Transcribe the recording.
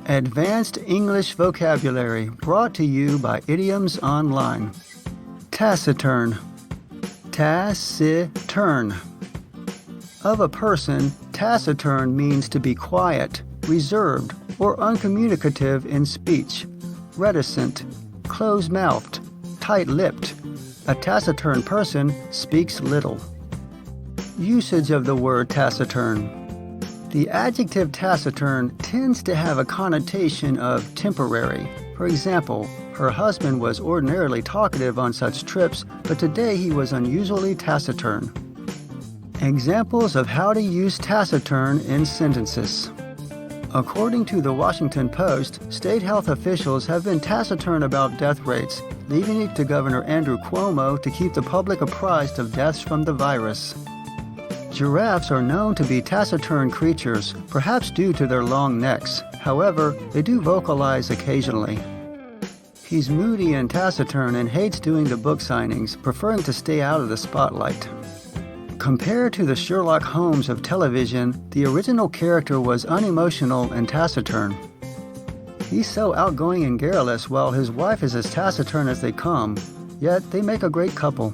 Advanced English vocabulary brought to you by Idioms Online. Taciturn. Taciturn. Of a person, taciturn means to be quiet, reserved, or uncommunicative in speech, reticent, close-mouthed, tight-lipped. A taciturn person speaks little. Usage of the word taciturn. The adjective taciturn tends to have a connotation of temporary. For example, her husband was ordinarily talkative on such trips, but today he was unusually taciturn. Examples of how to use taciturn in sentences. According to the Washington Post, state health officials have been taciturn about death rates, leaving it to Governor Andrew Cuomo to keep the public apprised of deaths from the virus. Giraffes are known to be taciturn creatures, perhaps due to their long necks. However, they do vocalize occasionally. He's moody and taciturn and hates doing the book signings, preferring to stay out of the spotlight. Compared to the Sherlock Holmes of television, the original character was unemotional and taciturn. He's so outgoing and garrulous while his wife is as taciturn as they come, yet they make a great couple.